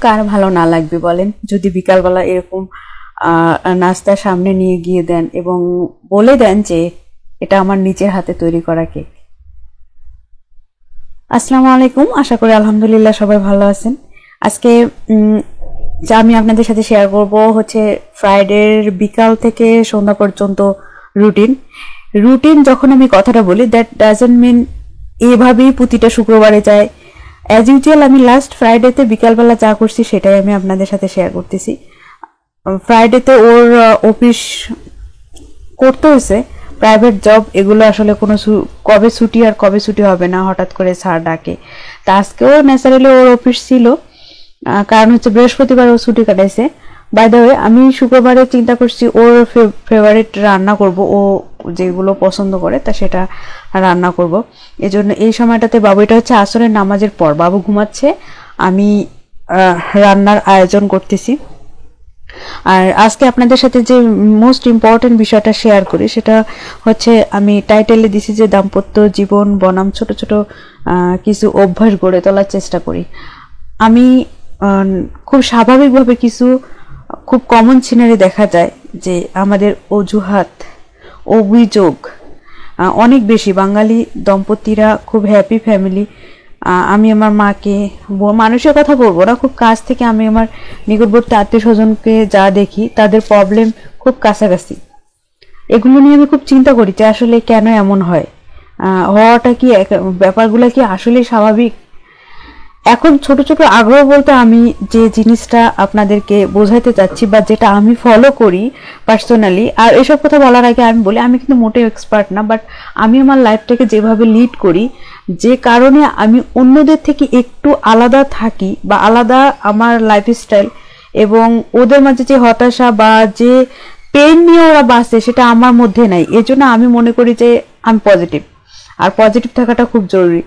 কার ভালো না লাগবে বলেন, যদি বিকালবেলা এরকম নাস্তা সামনে নিয়ে গিয়ে দেন এবং বলে দেন যে এটা আমার নিজের হাতে তৈরি করা কেক। আসসালামু আলাইকুম, আশা করি আলহামদুলিল্লাহ সবাই ভালো আছেন। আজকে যা আমি আপনাদের সাথে শেয়ার করব হচ্ছে ফ্রাইডের বিকাল থেকে সন্ধ্যা পর্যন্ত রুটিন। যখন আমি কথাটা বলি, দ্যাট ডাজন্ট মিন এভাবেই প্রতিটা শুক্রবারে যায়। অ্যাজ ইউজুয়াল আমি লাস্ট ফ্রাইডেতে বিকালবেলা যা করছি সেটাই আমি আপনাদের সাথে শেয়ার করতেছি। ফ্রাইডেতে ওর অফিস করতে হয়েছে, প্রাইভেট জব, এগুলো আসলে কোনো কবে ছুটি আর কবে ছুটি হবে না, হঠাৎ করে স্যার ডাকে। তা আজকেও ন্যাচারালি ওর অফিস ছিল, কারণ হচ্ছে বৃহস্পতিবার ও ছুটি কাটাইছে। বাই দ্য ওয়ে, আমি শুক্রবারে চিন্তা করছি ওর ফেভারিট রান্না করব, ও যেগুলো পছন্দ করে তা সেটা রান্না করব। এজন্য এই সময়টাতে বাবু, এটা হচ্ছে আসরের নামাজের পর, বাবু ঘুমাচ্ছে, আমি রান্নার আয়োজন করতেছি। আর আজকে আপনাদের সাথে যে মোস্ট ইম্পর্টেন্ট বিষয়টা শেয়ার করি সেটা হচ্ছে, আমি টাইটেলে দিছি যে দাম্পত্য জীবন বনাম ছোট ছোট কিছু অভ্যাস গড়ে তোলার চেষ্টা করি। আমি খুব স্বাভাবিকভাবে কিছু খুব কমন সিনারি দেখা যায় যে আমাদের অজুহাত, অভিযোগ অনেক বেশি। বাঙালি দম্পতিরা খুব হ্যাপি ফ্যামিলি। আমি আমার মাকে, মানুষের কথা বলবো না, খুব কাছ থেকে আমি আমার নিকটবর্তী আত্মীয় স্বজনকে যা দেখি তাদের প্রবলেম খুব কাছাকাছি। এগুলো নিয়ে আমি খুব চিন্তা করি যে আসলে কেন এমন হয়, হওয়াটা কি, ব্যাপারগুলো কি আসলে স্বাভাবিক। এখন ছোট ছোট আগ্রহ বলতে আমি যে জিনিসটা আপনাদেরকে বোঝাইতে চাচ্ছি বা যেটা আমি ফলো করি পার্সোনালি, আর এসব কথা বলার আগে আমি বলি আমি কিন্তু মোটেও এক্সপার্ট না, বাট আমি আমার লাইফটাকে যেভাবে লিড করি, যে কারণে আমি অন্যদের থেকে একটু আলাদা থাকি বা আলাদা আমার লাইফস্টাইল, এবং ওদের মাঝে যে হতাশা বা যে পেন নিয়ে ওরা বাঁচে সেটা আমার মধ্যে নাই। এজন্য আমি মনে করি যে আমি পজিটিভ, আর পজিটিভ থাকাটা খুব জরুরি।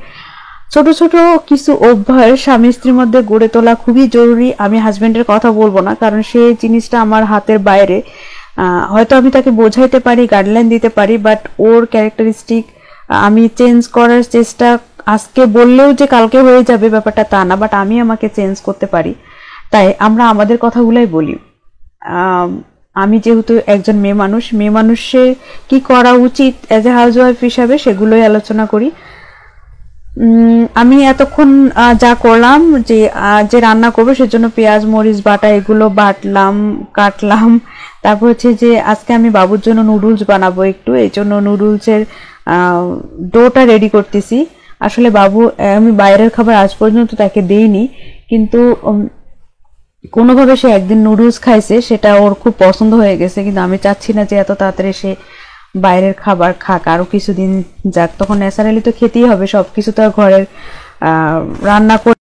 ছোট ছোট কিছু অভ্যাস স্বামী স্ত্রীর মধ্যে গড়ে তোলা খুবই জরুরি। আমি হাজবেন্ডের কথা বলবো না, কারণ সেই জিনিসটা আমার হাতের বাইরে। হয়তো আমি তাকে বোঝাইতে পারি, গাইডলাইন দিতে পারি, বাট ওর ক্যারেক্টারিস্টিক আমি চেঞ্জ করার চেষ্টা, আজকে বললেও যে কালকে হয়ে যাবে ব্যাপারটা তা না, বাট আমি আমাকে চেঞ্জ করতে পারি। তাই আমরা আমাদের কথাগুলাই বলি। আমি যেহেতু একজন মেয়ে মানুষের কি করা উচিত অ্যাজ এ হাউসওয়াইফ হিসাবে সেগুলোই আলোচনা করি। আমি এতক্ষণ যা করলাম, যে রান্না করবো সেজন্য পেঁয়াজ মরিচ বাটা এগুলো বাটলাম, কাটলাম। তারপর হচ্ছে যে আজকে আমি বাবুর জন্য নুডলস বানাবো একটু, এই জন্য নুডলসের ডোটা রেডি করতেছি। আসলে বাবু, আমি বাইরের খাবার আজ পর্যন্ত তাকে দেইনি, কিন্তু কোনোভাবে সে একদিন নুডলস খাইছে, সেটা ওর খুব পছন্দ হয়ে গেছে। কিন্তু আমি চাচ্ছি না যে এত তাড়াতাড়ি সে বাইরের খাবার খাক, আরো কিছুদিন যাক, তখন ন্যাচারালি তো খেতেই হবে, সবকিছু তো ঘরের রান্না করে।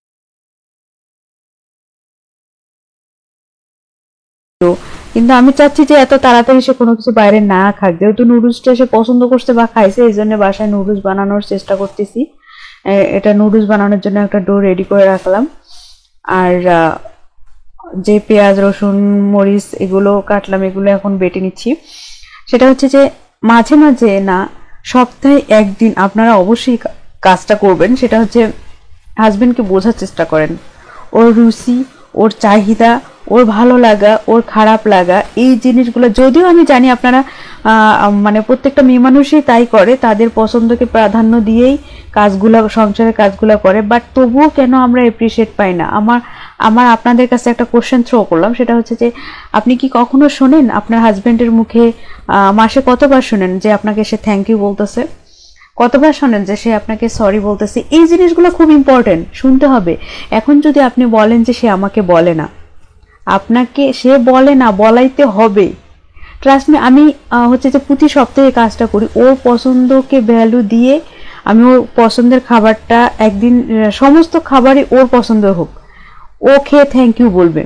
কিন্তু আমি চাচ্ছি যে এত তাড়াতাড়ি সে কোনো কিছু বাইরে না খাক, যেহেতু নুডলসটা সে পছন্দ করছে বা খাইছে, এই জন্য বাসায় নুডলস বানানোর চেষ্টা করতেছি। এটা নুডলস বানানোর জন্য একটা ডো রেডি করে রাখলাম। আর যে পেঁয়াজ রসুন মরিচ এগুলো কাটলাম, এগুলো এখন বেটে নিচ্ছি। সেটা হচ্ছে যে মাঝে মাঝে না, সপ্তাহে একদিন আপনারা অবশ্যই কাজটা করবেন, সেটা হচ্ছে হাজবেন্ডকে বোঝার চেষ্টা করেন। ওর রুচি, ওর চাহিদা, ওর ভালো লাগা, ওর খারাপ লাগা, এই জিনিসগুলো, যদিও আমি জানি আপনারা মানে প্রত্যেকটা মেয়ে মানুষই তাই করে, তাদের পছন্দকে প্রাধান্য দিয়েই কাজগুলো, সংসারের কাজগুলো করে, বাট তবুও কেন আমরা এপ্রিসিয়েট পাই না। আমার আপনাদের কাছে একটা কোশ্চেন থ্রো করলাম, সেটা হচ্ছে যে আপনি কি কখনো শোনেন আপনার হাজবেন্ডের মুখে, মাসে কতবার শোনেন যে আপনাকে সে থ্যাংক ইউ বলতেছে, কতবার শোনেন যে সে আপনাকে সরি বলতেছে? এই জিনিসগুলো খুব ইম্পর্টেন্ট, শুনতে হবে। এখন যদি আপনি বলেন যে সে আমাকে বলে না, আপনাকে সে বলে না, বলাইতে হবে। ট্রাস্ট মি, আমি হচ্ছে যে প্রতি সপ্তাহে কাজটা করি, ওর পছন্দকে ভ্যালু দিয়ে আমি ওর পছন্দের খাবারটা একদিন, সমস্ত খাবারই ওর পছন্দ হোক, ও খেয়ে থ্যাংক ইউ বলবে।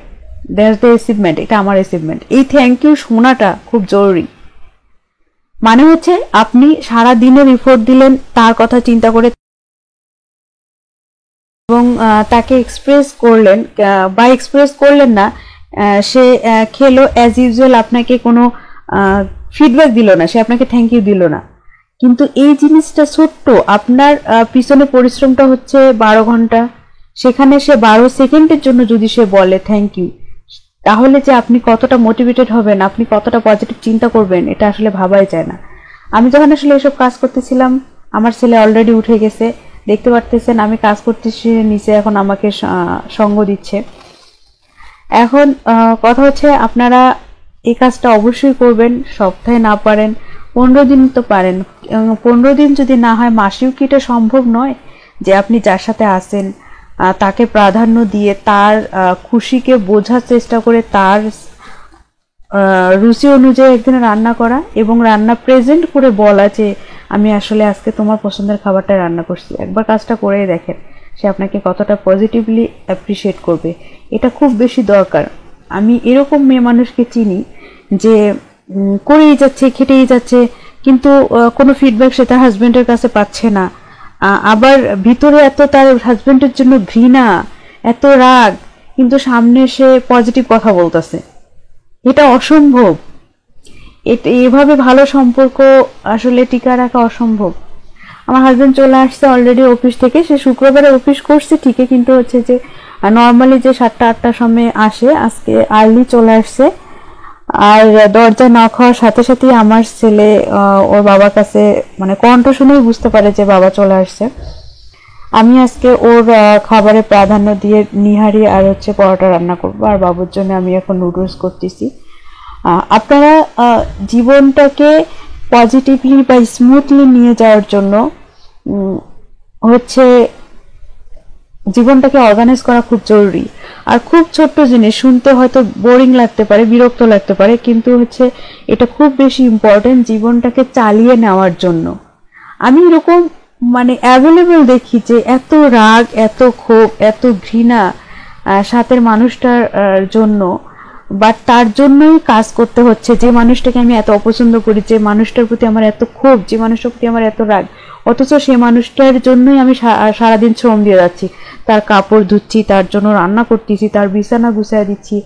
দ্যাটস দ্য অ্যাচিভমেন্ট, এটা আমার অ্যাচিভমেন্ট। এই থ্যাংক ইউ শোনাটা খুব জরুরি। মানে হচ্ছে আপনি সারা দিনের এফোর্ট দিলেন তার কথা চিন্তা করে, এবং তাকে এক্সপ্রেস করলেন বা এক্সপ্রেস করলেন না, সে খেলো অ্যাজ ইউজুয়াল, আপনাকে কোনো ফিডব্যাক দিল না, সে আপনাকে থ্যাংক ইউ দিল না। কিন্তু এই জিনিসটা ছোট্ট, আপনার পিছনে পরিশ্রমটা হচ্ছে 12 ঘন্টা, সেখানে সে 12 সেকেন্ডের জন্য যদি সে বলে থ্যাংক ইউ, তাহলে যে আপনি কতটা মোটিভেটেড হবেন, আপনি কতটা পজিটিভ চিন্তা করবেন, এটা আসলে ভাবাই যায় না। আমি যখন আসলে এসব কাজ করতেছিলাম, আমার ছেলে অলরেডি উঠে গেছে, দেখতে পারতেছেন আমি কাজ করতেছি নিচে, এখন আমাকে সঙ্গ দিচ্ছে। এখন কথা হচ্ছে আপনারা এই কাজটা অবশ্যই করবেন, সপ্তাহে না পারেন 15 দিন তো পারেন, 15 দিন যদি না হয় মাসেও কি এটা সম্ভব নয় যে আপনি যার সাথে আসেন তাকে প্রাধান্য দিয়ে তার খুশিকে বোঝার চেষ্টা করে তার রুচি অনুযায়ী একদিন রান্না করা এবং রান্না প্রেজেন্ট করে বলা যে আমি আসলে আজকে তোমার পছন্দের খাবারটা রান্না করছি। একবার কাজটা করেই দেখেন সে আপনাকে কতটা পজিটিভলি অ্যাপ্রিসিয়েট করবে। এটা খুব বেশি দরকার। আমি এরকম মেয়ে মানুষকে চিনি যে করেই যাচ্ছে, খেটেই যাচ্ছে, কিন্তু কোনো ফিডব্যাক সে তার হাজবেন্ডের কাছে পাচ্ছে না। আবার ভিতরে এত তার হাজবেন্ডের জন্য ঘৃণা, এত রাগ, কিন্তু সামনে সে পজিটিভ কথা বলতেছে। এটা অসম্ভব। এভাবে ভালো সম্পর্ক আসলে টিকা রাখা অসম্ভব। আমার হাজবেন্ড চলে আসছে অলরেডি অফিস থেকে, সে শুক্রবারে অফিস করছে ঠিকই, কিন্তু হচ্ছে যে নর্মালি যে 7টা-8টার সময় আসে, আজকে আর্লি চলে আসছে। আর দরজা নক হওয়ার সাথে সাথেই আমার ছেলে ওর বাবার কাছে মানে কণ্ঠ শুনেই বুঝতে পারে যে বাবা চলে আসছে। আমি আজকে ওর খাবারে প্রাধান্য দিয়ে নিহারি আর হচ্ছে পরোটা রান্না করবো, আর বাবুর জন্য আমি এখন নুডলস করতেছি। আপনারা জীবনটাকে পজিটিভলি বা স্মুথলি নিয়ে যাওয়ার জন্য হচ্ছে জীবনটাকে অর্গানাইজ করা খুব জরুরি। আর খুব ছোট্ট জিনিস, শুনতে হয়তো বোরিং লাগতে পারে, বিরক্ত লাগতে পারে, কিন্তু হচ্ছে এটা খুব বেশি ইম্পর্টেন্ট জীবনটাকে চালিয়ে নেওয়ার জন্য। আমি এরকম মানে অ্যাভেলেবল দেখি যে এত রাগ, এত ক্ষোভ, এত ঘৃণা সাথের মানুষটার জন্য, বাট তার জন্যই কাজ করতে হচ্ছে। যে মানুষটাকে আমি এত অপছন্দ করি, যে মানুষটার প্রতি আমার এত ক্ষোভ, যে মানুষটার প্রতি আমার এত রাগ, অথচ সে মানুষটার জন্যই আমি সারাদিন শ্রম দিয়ে যাচ্ছি, তার কাপড় ধুচ্ছি, তার জন্য রান্না করতেছি, তার বিছানা গুছিয়ে দিচ্ছি,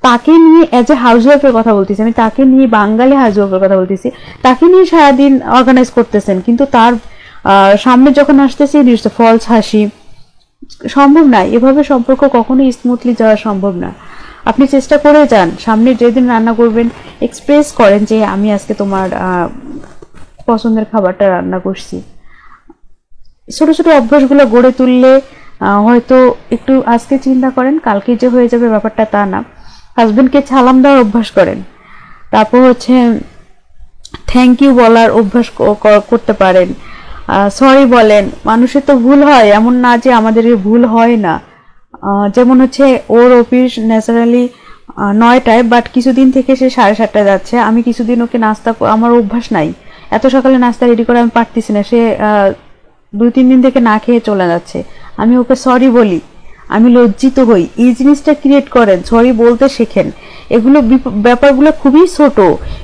তাকে নিয়ে এজ এ হাউস ওয়াইফের কথা বলতেছি, আমি তাকে নিয়ে বাঙালি হাউস ওয়াইফের কথা বলতেছি, তাকে নিয়ে সারাদিন অর্গানাইজ করতেছেন, কিন্তু তার সামনে যখন আসতেছে ফলস হাসি। সম্ভব না, এভাবে সম্পর্ক কখনোই স্মুথলি যাওয়া সম্ভব না। আপনি চেষ্টা করে যান, সামনে যেদিন রান্না করবেন এক্সপ্রেস করেন যে আমি আজকে তোমার পছন্দের খাবারটা রান্না করছি। ছোট ছোট অভ্যাসগুলো গড়ে তুললে হয়তো একটু আজকে চিন্তা করেন, কালকে যে হয়ে যাবে ব্যাপারটা তা না। হাজবেন্ডকে সালাম দেওয়ার অভ্যাস করেন, তারপর হচ্ছে থ্যাংক ইউ বলার অভ্যাস করতে পারেন, সরি বলেন। মানুষের তো ভুল হয়, এমন না যে আমাদের ভুল হয় না। যেমন হচ্ছে ওর অফিস ন্যাচারালি 9টায়, বাট কিছুদিন থেকে সে 7:30টায় যাচ্ছে। আমি কিছুদিন ওকে নাস্তা, আমার অভ্যাস নাই এত সকালে নাস্তা রেডি করে, আমি পারতেছি না, সে 2-3 দিন থেকে না খেয়ে চলে যাচ্ছে। আমি ওকে সরি বলি, আমি লজ্জিত হই। এই জিনিসটা ক্রিয়েট করেন, সরি বলতে শেখেন। এগুলো ব্যাপারগুলো খুবই ছোট,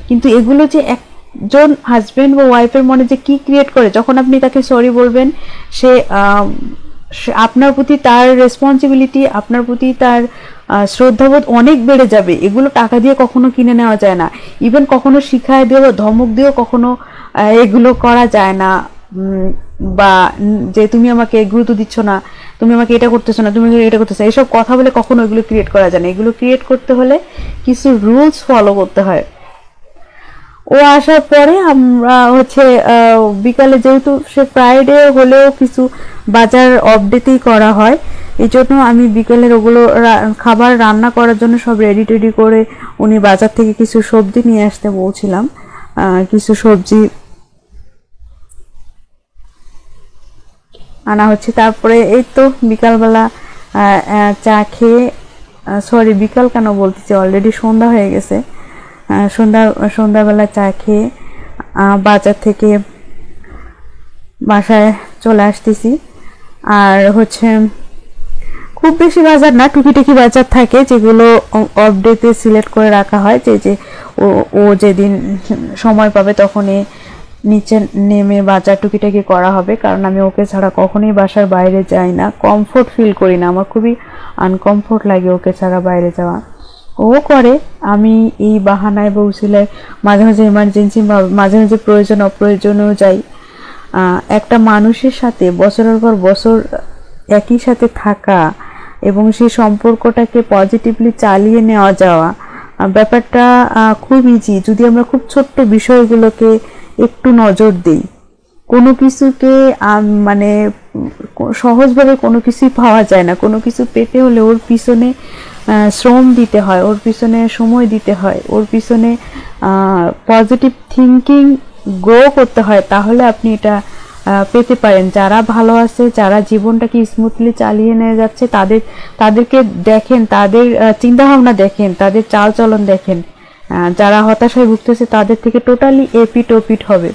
কিন্তু এগুলো যে একজন হাজবেন্ড বা ওয়াইফের মনে যে কি ক্রিয়েট করে, যখন আপনি তাকে সরি বলবেন, সে আপনার প্রতি তার রেসপন্সিবিলিটি, আপনার প্রতি তার শ্রদ্ধাবোধ অনেক বেড়ে যাবে। এগুলো টাকা দিয়ে কখনো কিনে নেওয়া যায় না, ইভেন কখনো শিখায় দিয়েও, ধমক দিয়েও কখনো এগুলো করা যায় না। বা যে তুমি আমাকে গুরুত্ব দিচ্ছ না, তুমি আমাকে এটা করতেছো না, তুমি এটা করতেছো, এইসব কথা বলে কখনো এগুলো ক্রিয়েট করা যায় না। এগুলো ক্রিয়েট করতে হলে কিছু রুলস ফলো করতে হয়। ও আসার পরে আমরা হচ্ছে বিকালে, যেহেতু সে ফ্রাইডে হলেও কিছু বাজার অফডেতেই করা হয়, এই জন্য আমি বিকেলের ওগুলো খাবার রান্না করার জন্য সব রেডি টেডি করে উনি বাজার থেকে কিছু সবজি নিয়ে আসতে বলছিলাম, কিছু সবজি আনা হচ্ছে। তারপরে এই তো বিকালবেলা চা খেয়ে, সরি বিকাল কেন বলতেছি, অলরেডি সন্ধ্যা হয়ে গেছে, সন্ধ্যাবেলা চা খেয়ে বাজার থেকে বাসায় চলে আসতেছি। আর হচ্ছে খুব বেশি বাজার না, টুকিটাকি বাজার থাকে যেগুলো অফ ডেতে সিলেক্ট করে রাখা হয়, যে ও যেদিন সময় পাবে তখনই নিচে নেমে বাজার টুকিটাকি করা হবে। কারণ আমি ওকে ছাড়া কখনোই বাসার বাইরে যাই না, কমফোর্ট ফিল করি না, আমার খুবই আনকমফোর্ট লাগে ওকে ছাড়া বাইরে যাওয়া। ও করে, আমি এই বাহানায় বা উসিলায় মাঝে মাঝে ইমার্জেন্সি বা মাঝে মাঝে প্রয়োজন অপ্রয়োজনেও যাই। একটা মানুষের সাথে বছরের পর বছর একই সাথে থাকা এবং সেই সম্পর্কটাকে পজিটিভলি চালিয়ে নেওয়া যাওয়া, ব্যাপারটা খুব ইজি যদি আমরা খুব ছোট্ট বিষয়গুলোকে একটু নজর দিই। কোনো কিছুকে মানে সহজভাবে কোনো কিছুই পাওয়া যায় না, কোনো কিছু পেতে হলে ওর পিছনে শ্রম দিতে হয়, ওর পিছনে সময় দিতে হয়, ওর পিছনে পজিটিভ থিঙ্কিং গ্রো করতে হয়, তাহলে আপনি এটা পেতে পারেন। যারা ভালো আছে, যারা জীবনটাকে স্মুথলি চালিয়ে নিয়ে যাচ্ছে, তাদেরকে দেখেন, তাদের চিন্তাভাবনা দেখেন, তাদের চালচলন দেখেন। যারা হতাশায় ভুগতেছে তাদের থেকে টোটালি এপিট ওপিট হবে।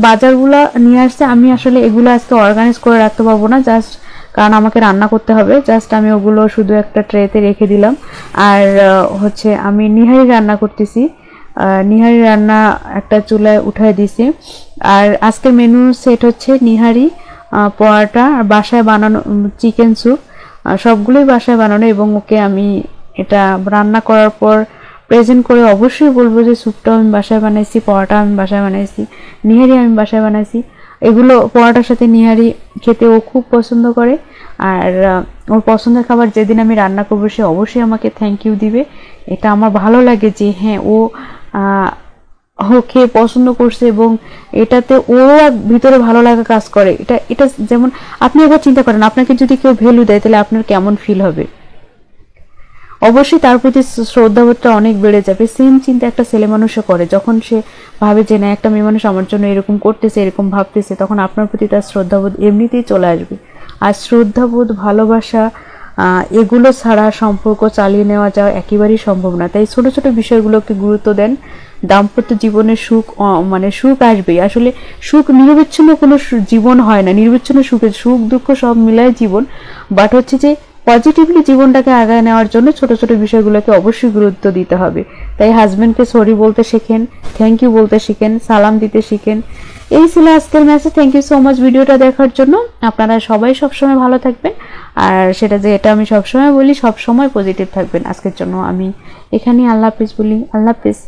বাজারগুলো নিয়ে আসছে, আমি আসলে এগুলো আজকে অর্গানাইজ করে রাখতে পারবো না, জাস্ট কারণ আমাকে রান্না করতে হবে। জাস্ট আমি ওগুলো শুধু একটা ট্রেতে রেখে দিলাম। আর হচ্ছে আমি নিহারি রান্না করতেছি, নিহারি রান্না একটা চুলায় উঠায় দিছি। আর আজকের মেনু সেট হচ্ছে নিহারি, পরোটা, আর বাসায় বানানো চিকেন স্যুপ, সবগুলোই বাসায় বানানো। এবং ওকে আমি এটা রান্না করার পর প্রেজেন্ট করে অবশ্যই বলবো যে স্যুপটাও আমি বাসায় বানাইছি, পরোটা আমি বাসায় বানাইছি, নিহারি আমি বাসায় বানাইছি। এগুলো পরোটার সাথে নিহারি খেতে ও খুব পছন্দ করে। আর ওর পছন্দের খাবার যেদিন আমি রান্না করবো সে অবশ্যই আমাকে থ্যাংক ইউ দিবে। এটা আমার ভালো লাগে যে হ্যাঁ ও খেয়ে পছন্দ করছে এবং এটাতে ওর ভিতরে ভালো লাগা কাজ করে। এটা যেমন আপনি একবার চিন্তা করেন, আপনাকে যদি কেউ ভ্যালু দেয় তাহলে আপনার কেমন ফিল হবে? অবশ্যই তার প্রতি শ্রদ্ধাবোধটা অনেক বেড়ে যাবে। সেম চিন্তা একটা ছেলে মানুষও করে, যখন সে ভাবে যে না একটা মেয়ে মানুষ আমার জন্য এরকম করতেছে, এরকম ভাবতেছে, তখন আপনার প্রতি তার শ্রদ্ধাবোধ এমনিতেই চলে আসবে। আর শ্রদ্ধাবোধ, ভালোবাসা, এগুলো ছাড়া সম্পর্ক চালিয়ে নেওয়া যাওয়া একেবারেই সম্ভব না। তাই ছোট ছোট বিষয়গুলোকে গুরুত্ব দেন। দাম্পত্য জীবনে সুখ মানে সুখ আসবেই। আসলে সুখ নিরবিচ্ছিন্ন কোনো জীবন হয় না, নিরবিচ্ছিন্ন সুখ দুঃখ সব মিলায় জীবন। বাট হচ্ছে যে পজিটিভলি জীবনটাকে আগায় নেওয়ার জন্য ছোট ছোট বিষয়গুলোকে অবশ্যই গুরুত্ব দিতে হবে। তাই হাজবেন্ডকে সরি বলতে শেখেন, থ্যাংক ইউ বলতে শিখেন, সালাম দিতে শিখেন। এই ছিল আজকের message. Thank you so much ভিডিওটা দেখার জন্য। আপনারা সবাই সবসময় ভালো থাকবেন, আর সেটা যে এটা আমি সবসময় বলি, সবসময় পজিটিভ থাকবেন। আজকের জন্য আমি এখানেই আল্লাহ হাফিজ বলি। আল্লাহ হাফিজ।